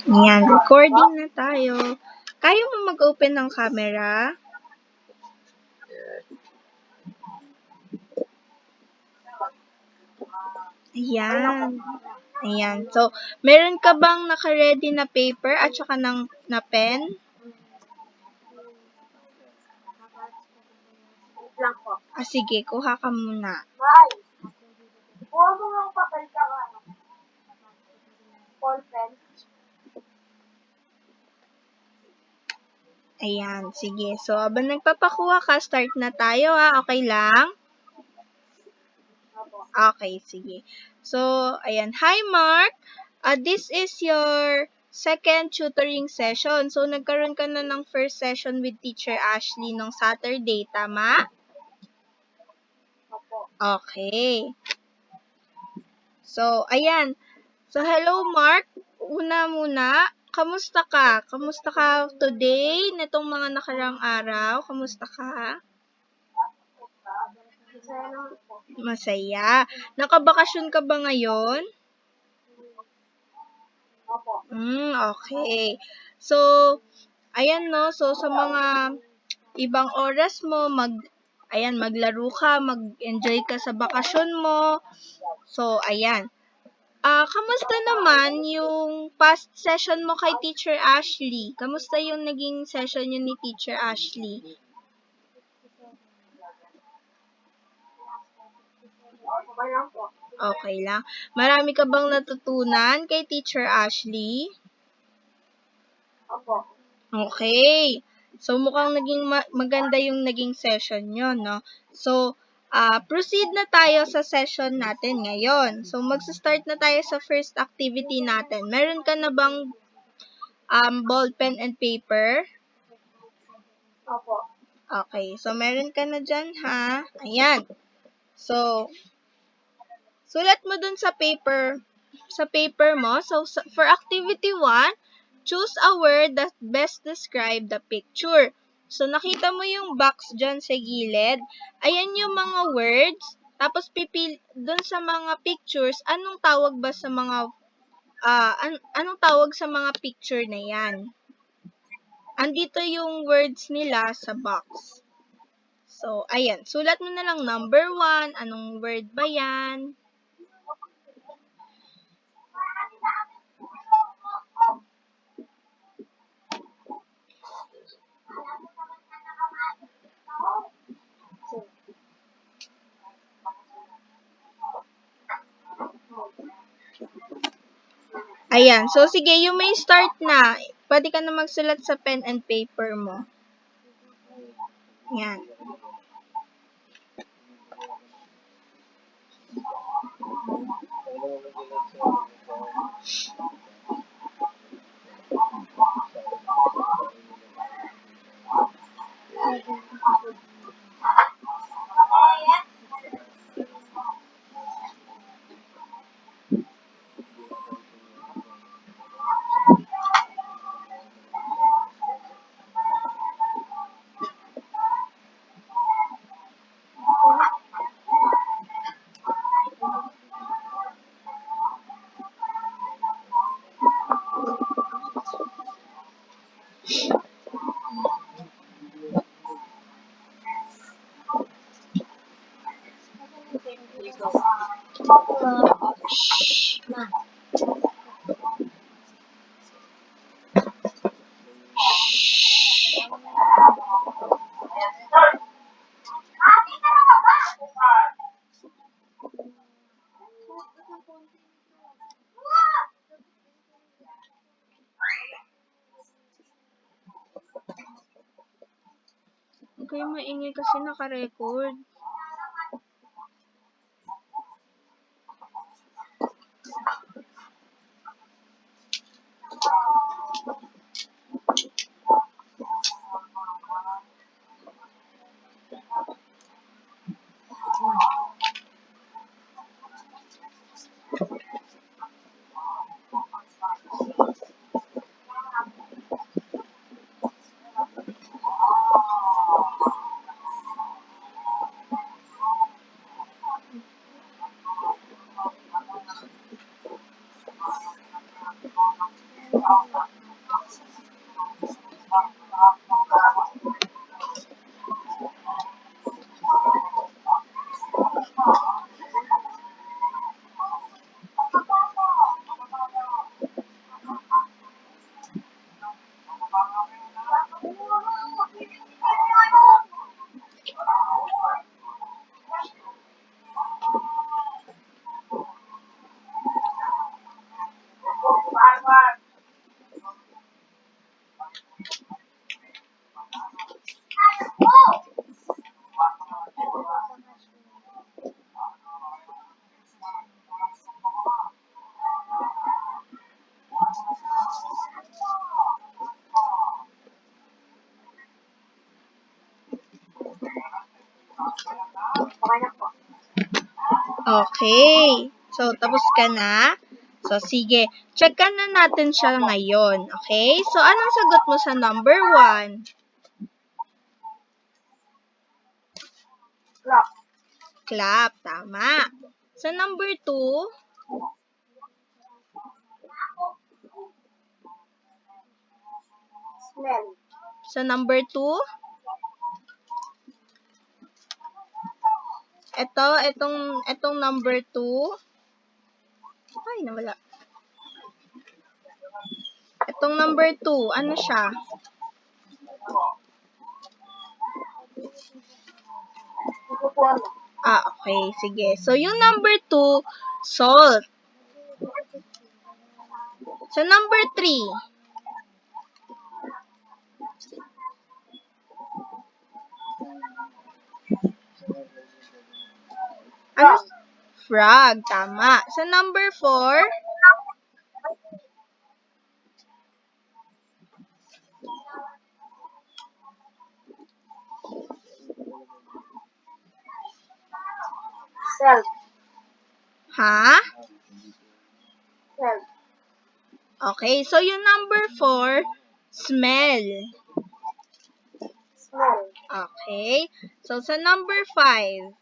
Ayan, recording na tayo. Kaya mo mag-open ng camera? Ayan. Ayan. So, meron ka bang naka-ready na paper at saka na pen? Sige, kuha ka muna. Kuha mo ng papel ka ball pen. Ayan, sige. So, abang nagpapakuha ka, start na tayo ha. Okay lang? Okay, sige. So, ayan. Hi, Mark. This is your second tutoring session. So, nagkaroon ka na ng first session with Teacher Ashley nung Saturday, tama? Okay. So, ayan. So, hello, Mark. Una muna, kamusta ka? Kamusta ka today, nitong mga nakarang araw? Kamusta ka? Masaya. Nakabakasyon ka ba ngayon? Okay. So, ayan no. So, sa mga ibang oras mo, maglaro ka, mag-enjoy ka sa bakasyon mo. So, ayan. Kamusta naman yung past session mo kay Teacher Ashley? Kamusta yung naging session yun ni Teacher Ashley? Okay lang. Marami ka bang natutunan kay Teacher Ashley? Opo. Okay. So, mukhang naging maganda yung naging session nyo, no? So, proceed na tayo sa session natin ngayon. So, magsa-start na tayo sa first activity natin. Meron ka na bang ball pen and paper? Opo. Okay. So, meron ka na dyan, ha? Ayan. So, sulat mo dun sa paper mo. So, for activity 1, choose a word that best describe the picture. So, nakita mo yung box dyan sa gilid. Ayan yung mga words. Tapos, dun sa mga pictures, anong tawag ba sa mga, anong tawag sa mga picture na yan? Andito yung words nila sa box. So, ayan. Sulat mo na lang number 1. Anong word ba yan? Ayan. So, sige, you may start na. Pwede ka na magsulat sa pen and paper mo. Ayan. Huwag kayong maingay kasi naka-record. Okay na po. Okay. So, tapos ka na? So, sige. Check ka na natin siya ngayon. Okay? So, anong sagot mo sa number 1? Clock. Clap. Tama. Sa number 2, Smell. sa number 2, etong number 2. Ay, nawala. Etong number 2, ano siya? Ikukuha mo. Okay. Sige. So, yung number 2, salt. Sa number 3, ano? Frog. Tama. Sa number 4, Self. ha? Self. Okay. So, yung number 4, smell. Smell. Okay. So, sa number 5,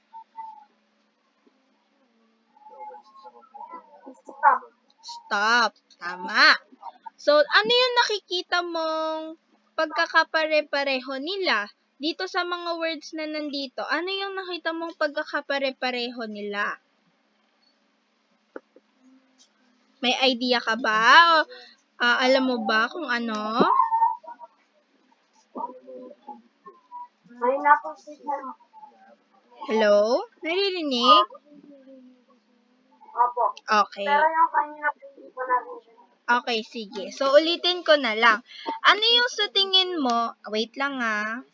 Stop. stop. Tama. So, ano yung nakikita mong pagkakapare-pareho nila? Dito sa mga words na nandito, ano yung nakita mong pagkakapare-pareho nila? May idea ka ba? O, alam mo ba kung ano? May napasignal. Hello? Naririnig? Opo. Okay. Pero yung kanina po, hindi po natin siya. Okay, sige. So, ulitin ko na lang. Ano yung sa tingin mo? Wait lang ah.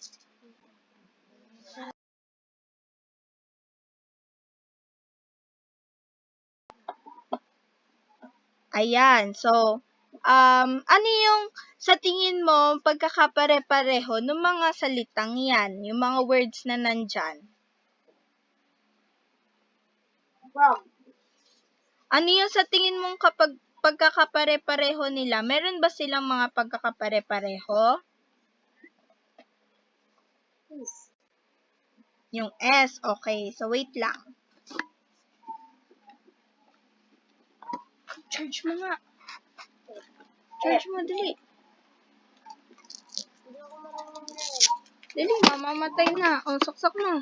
Ayan. So, ano yung sa tingin mo pagkakapare-pareho ng mga salitang yan? Yung mga words na nandyan? Bob. Ano yung sa tingin mong kapag pagkakapare-pareho nila? Meron ba silang mga pagkakapare-pareho? Peace. Yung S. Okay. So, wait lang. Charge mo nga. Charge mo, dali. Hindi ako marunong yan. Dali, mamamatay na. O, saksak mo.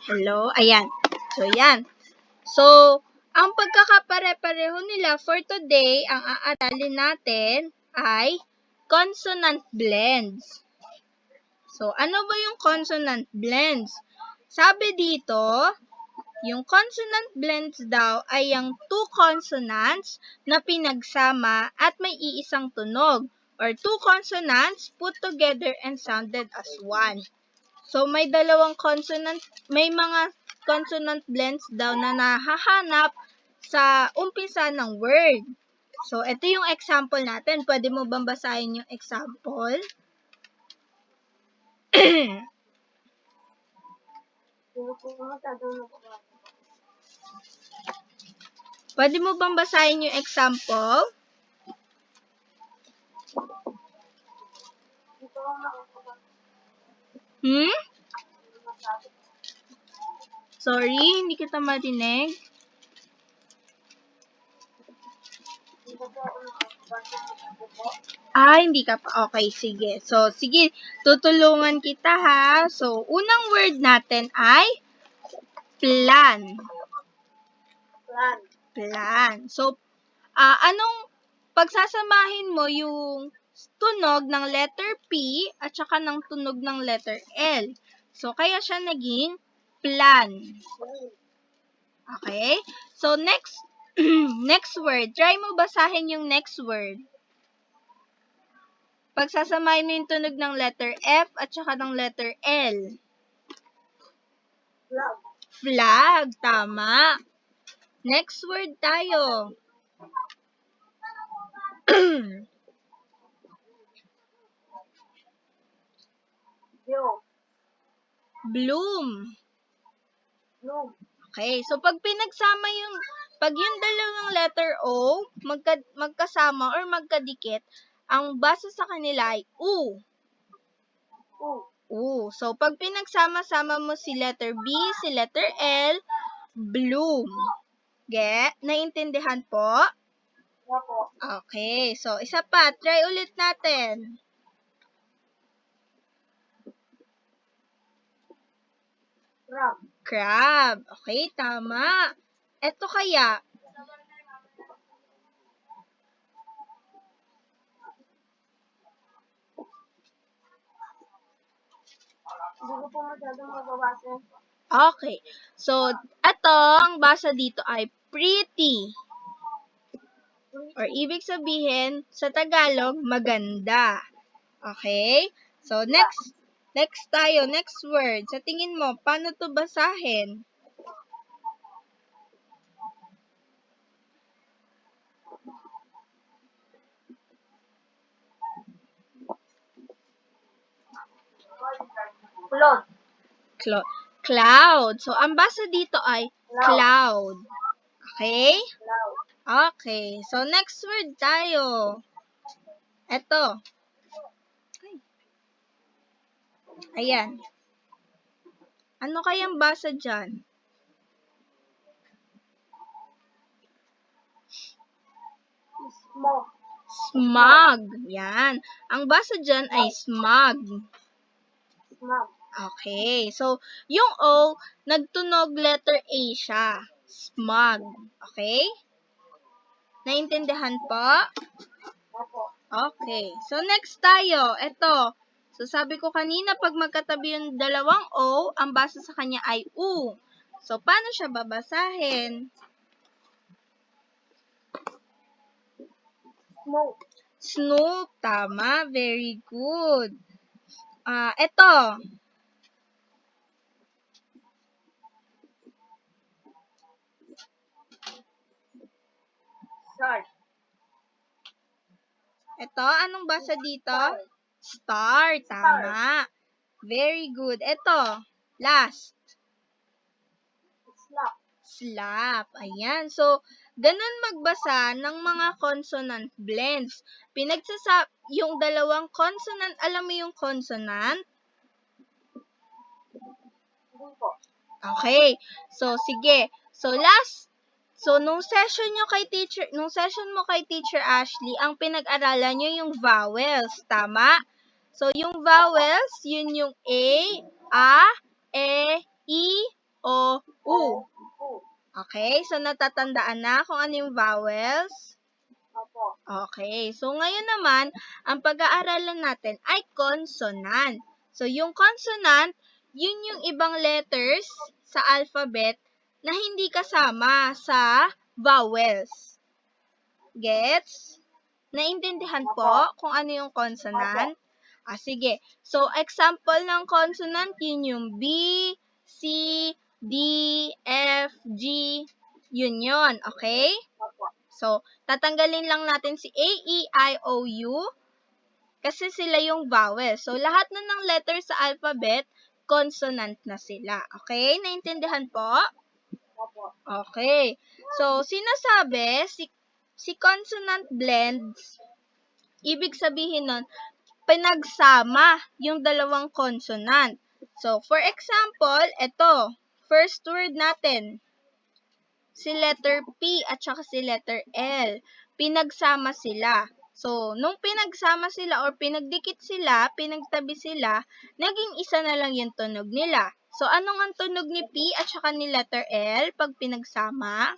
Hello? Ayan. So, yan. So, ang pagkakapare-pareho nila for today, ang aaralin natin ay consonant blends. So, ano ba yung consonant blends? Sabi dito, yung consonant blends daw ay ang two consonants na pinagsama at may iisang tunog, or two consonants put together and sounded as one. So, may mga consonant blends daw na nahahanap sa umpisa ng word. So, ito yung example natin. Pwede mo bang basahin yung example? Pwede mo bang basahin yung example? Sorry, hindi kita marinig. Hindi ka pa. Okay, sige. So, sige, tutulungan kita ha. So, unang word natin ay plan. Plan. Plan. So, anong pagsasamahin mo yung tunog ng letter P at saka ng tunog ng letter L? So, kaya siya naging plan. Okay? So, next next word. Try mo basahin yung next word. Pagsasamahin mo yung tunog ng letter F at saka ng letter L. Flag. Flag. Tama. Next word tayo. Blue. Bloom. Blue. Okay, so pag yung dalawang letter O, magkasama or magkadikit, ang basa sa kanila ay U. U. So pag pinagsama-sama mo si letter B, si letter L, bloom. Naintindihan po? Opo. Okay, so isa pa, try ulit natin. Crab. Crab. Okay, tama. Eto kaya, Hindi ko po masyadong mababasa. okay. So, eto, ang basa dito ay pretty. Or ibig sabihin, sa Tagalog, maganda. Okay? So, next word. Sa tingin mo, paano to basahin? Cloud. Cloud. So, ang basa dito ay cloud. Okay? Cloud. Okay. So, next word tayo. Eto. Ayan. Ano kayang basa dyan? Smoke. Smog. Yan. Ang basa dyan ay smog. Smog. Okay. So, yung O, nagtunog letter A siya. Smog. Okay? Naintindihan po? Opo. Okay. So, next tayo. Ito. So, sabi ko kanina, pag magkatabi yung dalawang O, ang basa sa kanya ay U. So, paano siya babasahin? Smoke. Snoop. Tama. Very good. Ito. Shark. Ito, anong basa dito? Star. Tama. Very good. Ito. Last. Slap. Slap. Ayan. So, ganun magbasa ng mga consonant blends. Yung dalawang consonant, alam mo yung consonant? Hindi po. Okay. So, sige. So, nung session mo kay Teacher Ashley, ang pinag-aralan nyo yung vowels. Tama? So, yung vowels, yun yung A, E, I, O, U. U. Okay? So, natatandaan na kung ano yung vowels? Opo. Okay. So, ngayon naman, ang pag-aaralan natin ay consonant. So, yung consonant, yun yung ibang letters sa alphabet na hindi kasama sa vowels. Gets? Naintindihan po kung ano yung consonant? Sige. So, example ng consonant, yun yung B, C, D, F, G, yun yun. Okay? Opo. So, tatanggalin lang natin si A, E, I, O, U kasi sila yung vowel. So, lahat na ng letters sa alphabet, consonant na sila. Okay? Naintindihan po? Opo. Okay. So, sinasabi, si consonant blends, ibig sabihin nun, pinagsama yung dalawang consonant. So, for example, ito, first word natin, si letter P at saka si letter L. Pinagsama sila. So, nung pinagsama sila or pinagdikit sila, pinagtabi sila, naging isa na lang yung tunog nila. So, anong ang tunog ni P at saka ni letter L pag pinagsama?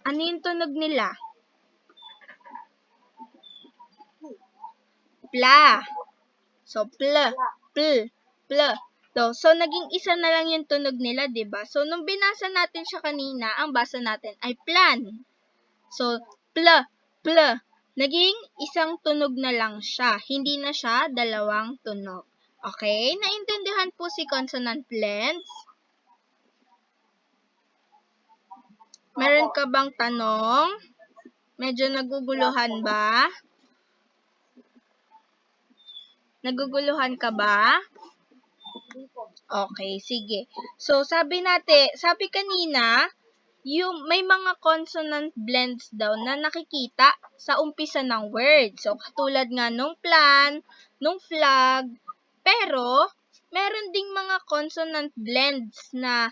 Ano yung tunog nila? Pla. So, pl, pl, pl. So, naging isa na lang yung tunog nila, diba? So, nung binasa natin siya kanina, ang basa natin ay plan. So, pl. Naging isang tunog na lang siya. Hindi na siya dalawang tunog. Okay? Naintindihan po si consonant blends? Meron ka bang tanong? Medyo naguguluhan ba? Naguguluhan ka ba? Okay, sige. So, sabi kanina, yung may mga consonant blends daw na nakikita sa umpisa ng word. So, katulad nga nung plan, nung flag, pero meron ding mga consonant blends na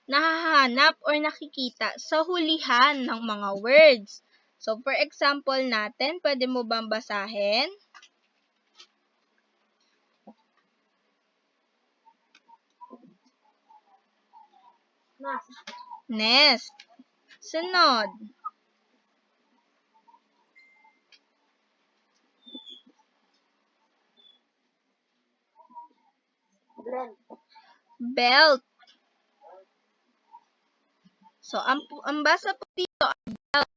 nahahanap or nakikita sa hulihan ng mga words. So, for example natin, pwede mo bang basahin? Nest. Sunod. Belt. So, ang basa po dito ay belt.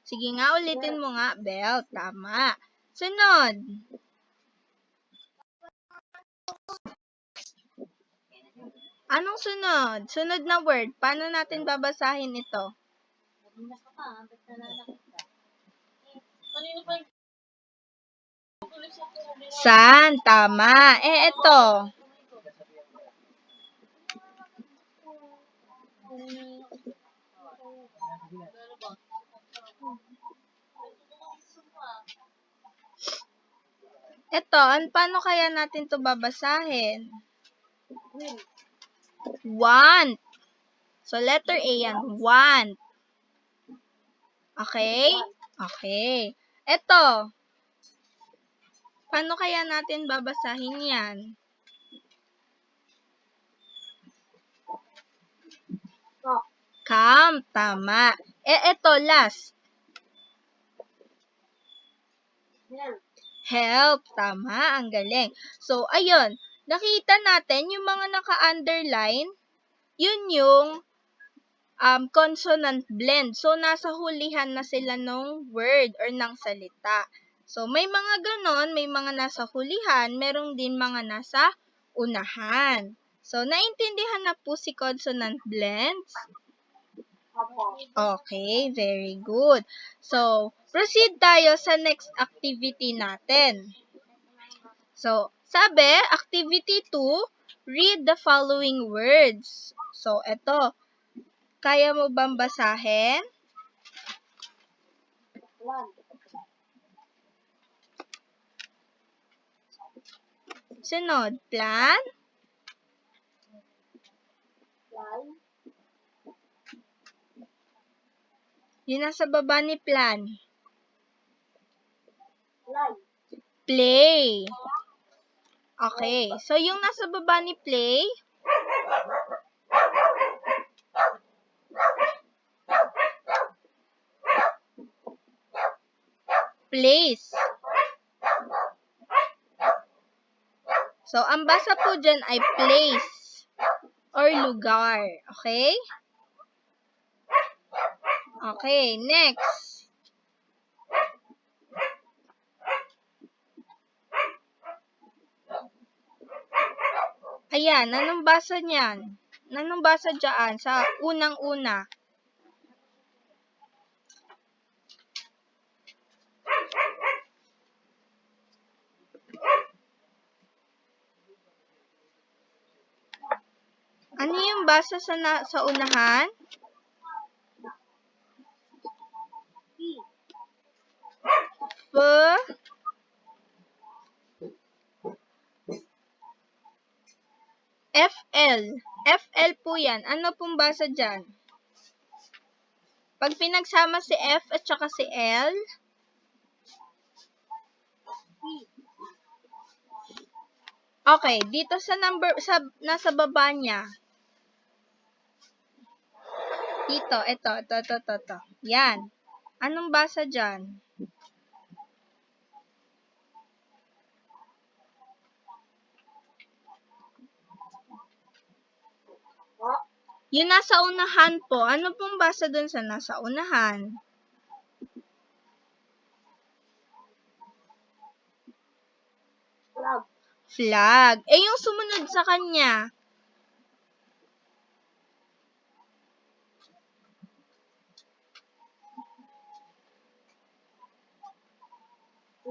Sige nga, ulitin mo nga. Belt. Tama. Sunod. Anong sunod? Sunod na word. Paano natin babasahin ito? Sun. Tama. Ito. Ito, paano kaya natin ito babasahin? Want. So, letter A yan. Want. Okay? Okay. Ito. Paano kaya natin babasahin yan? Come. Tama. Ito, last. Help. Tama. Ang galing. So, ayun. Nakita natin yung mga naka-underline, yun yung consonant blend. So, nasa hulihan na sila ng word or ng salita. So, may mga ganon, may mga nasa hulihan, merong din mga nasa unahan. So, naintindihan na po si consonant blends? Okay, very good. So, proceed tayo sa next activity natin. So, sabi, activity 2, read the following words. So, ito. Kaya mo bang basahin? Sunod, plan. Yun nasa baba ni plan. Play. Okay. So, yung nasa baba ni play, place. So, ang basa po dyan ay place or lugar. Okay? Okay, next. Ayan, anong basa niyan? Anong basa dyan sa unang-una? Ano yung basa sa unahan? FL. FL po yan. Ano pong basa dyan? Pag pinagsama si F at saka si L, okay, dito sa nasa baba niya. Dito, ito. Yan. Anong basa dyan? Yung nasa unahan po, ano pong basa dun sa nasa unahan? Flag. Flag. Eh, yung sumunod sa kanya,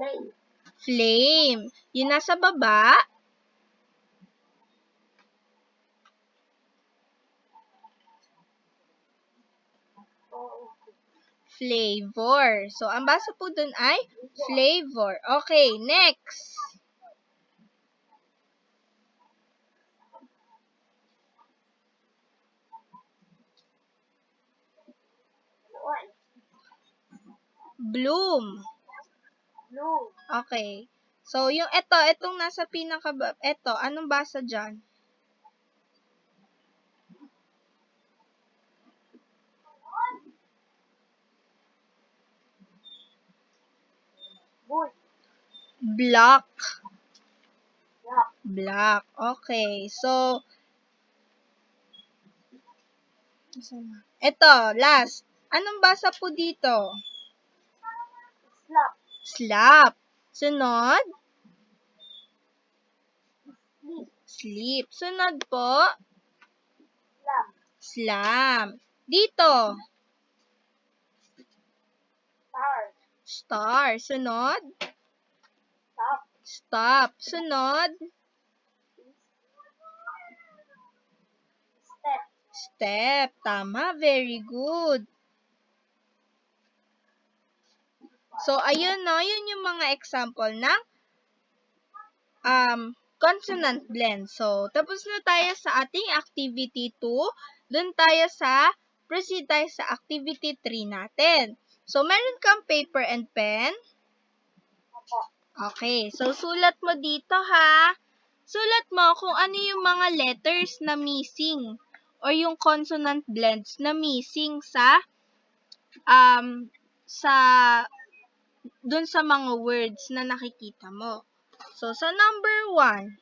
Flame. flame. Yung nasa baba, Oo. flavor. So, ang basa po dun ay flavor. Okay, next. One. Bloom. Blue. Okay. So, yung itong nasa pinakababa, anong basa dyan? Wood. Black. Black. Black. Okay. So, ito, last. Anong basa po dito? Slap. Slap. Sunod? Sleep. Sleep. Sunod po? Slam. Slam. Dito? Star. Star. Sunod? Stop. Stop. Sunod? Step. Step. Tama. Very good. So, ayun no, yun yung mga example ng consonant blend. So, tapos na tayo sa ating activity 2. Doon tayo proceed tayo sa activity 3 natin. So, meron kang paper and pen? Opo. Okay. So, sulat mo dito ha. Sulat mo kung ano yung mga letters na missing or yung consonant blends na missing sa dun sa mga words na nakikita mo. So, sa number 1,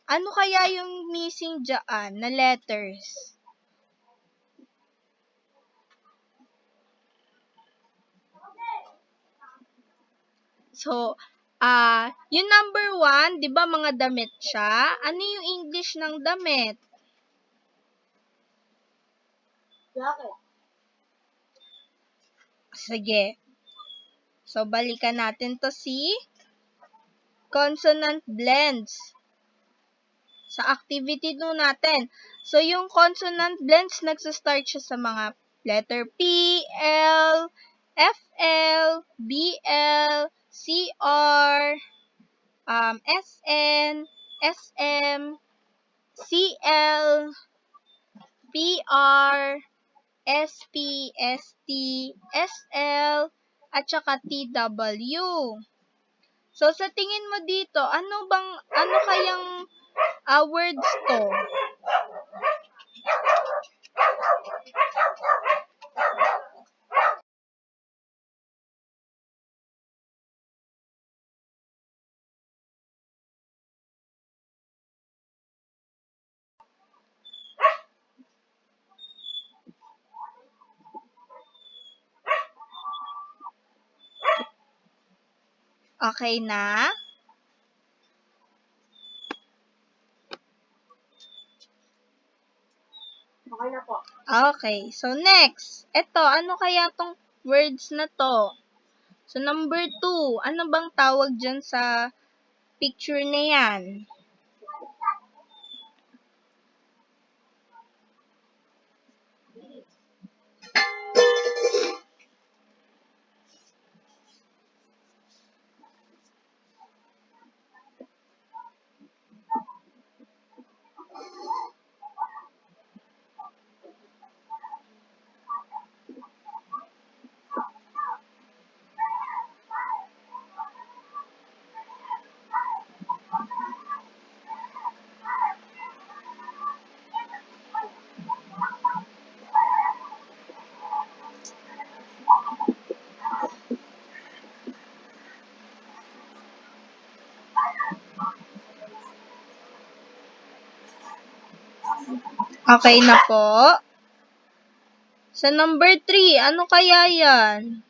ano kaya yung missing dyan na letters? So, yung number 1, di ba mga damit siya? Ano yung English ng damit? Jacket. Sige. So, balikan natin to consonant blends. Sa activity 2 natin. So, yung consonant blends, nagsastart siya sa mga letter P, L, F, L, B, L, C, R, S, N, S, M, C, L, P, R, S, P, S, T, S, L, at saka T, W. So, sa tingin mo dito, ano kayang words to? Okay na? Okay na po. Okay. So, next. Ito, ano kaya tong words na to? So, number 2, ano bang tawag dyan sa picture na yan? Okay na po. Sa number 3, ano kaya yan?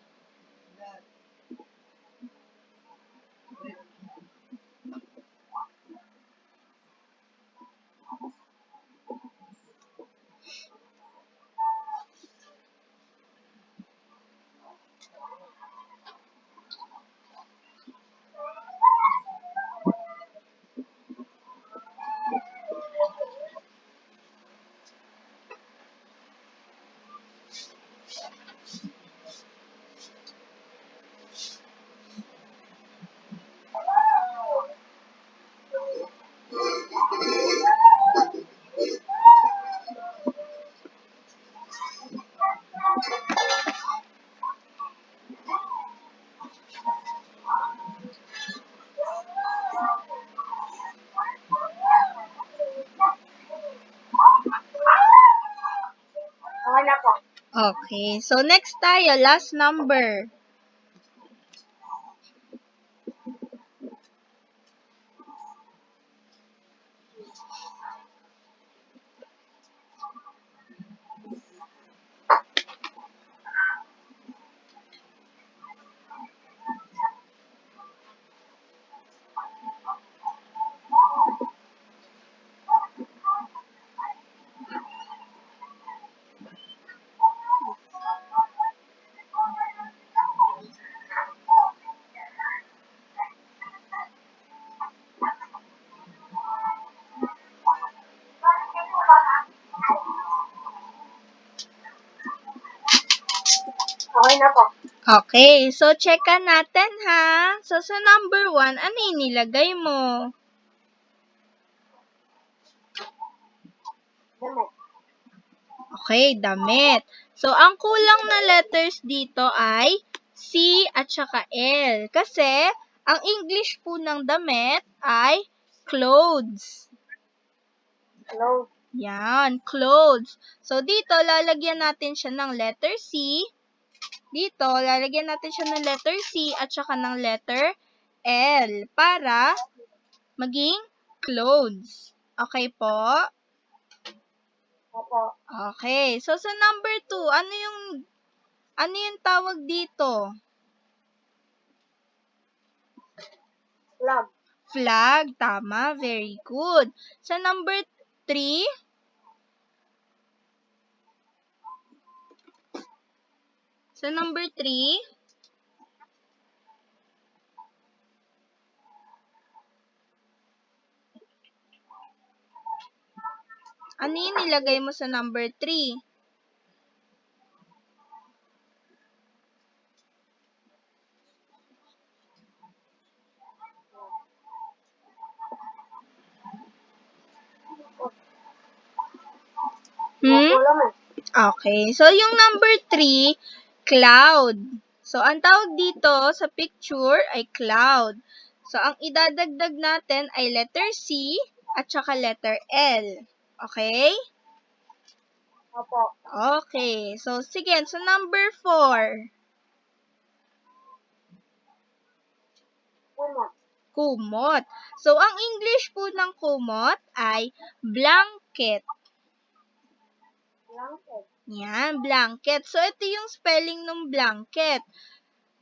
Okay na po. Okay. So, next tayo. Last number. Okay na po. Okay. So, checkan natin ha. So, sa number 1, ano yung nilagay mo? Damit. Okay, damit. So, ang kulang na letters dito ay C at saka L. Kasi, ang English po ng damit ay clothes. Clothes. Yan, clothes. So, dito, lalagyan natin siya ng letter C. Dito, lalagyan natin siya ng letter C at saka ng letter L para maging clothes. Okay po? Opo. Okay. So, sa number 2, ano yung tawag dito? Flag. Flag. Tama. Very good. Sa number 3, ano yung nilagay mo sa number 3? Makulang eh. Okay. So, yung number 3, cloud. So, ang tawag dito sa picture ay cloud. So, ang idadagdag natin ay letter C at saka letter L. Okay? Opo. Okay. So, sige. So, number 4, Kumot. kumot. So, ang English po ng kumot ay blanket. Blanket. Yan, blanket. So, ito yung spelling ng blanket.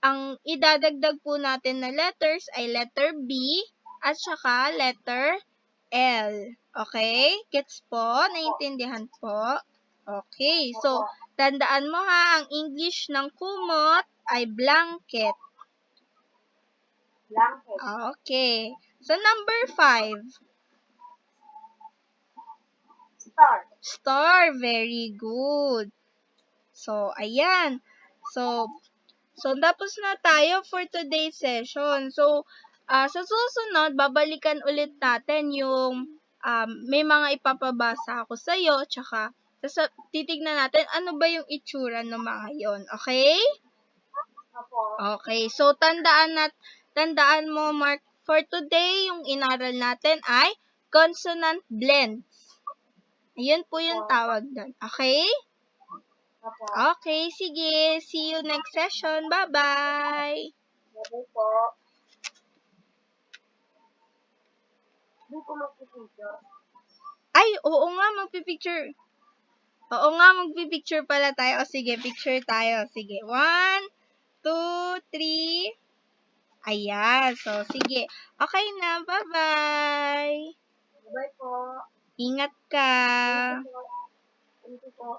Ang idadagdag po natin na letters ay letter B at saka letter L. Okay? Gets po? Naintindihan po? Okay. So, tandaan mo ha, ang English ng kumot ay blanket. Blanket. Okay. So, number 5. Star. Star. Very good. So, ayan. So, tapos na tayo for today's session. So, sa susunod, babalikan ulit natin yung may mga ipapabasa ako sa'yo, tsaka titignan natin ano ba yung itsura ng mga yon. Okay? Opo. Okay. So, tandaan mo, Mark, for today, yung inaral natin ay consonant blends. Ayun po yung tawag doon. Okay? Opo. Okay, sige. See you next session. Bye-bye! Bye po. Hindi ko magpipicture. Ay, oo nga, magpipicture. Oo nga, magpipicture pala tayo. O sige, picture tayo. Sige, 1, 2, 3. Ayan. So, sige. Okay na. Bye-bye. Bye po. Ingat ka. Thank you po. Thank you po.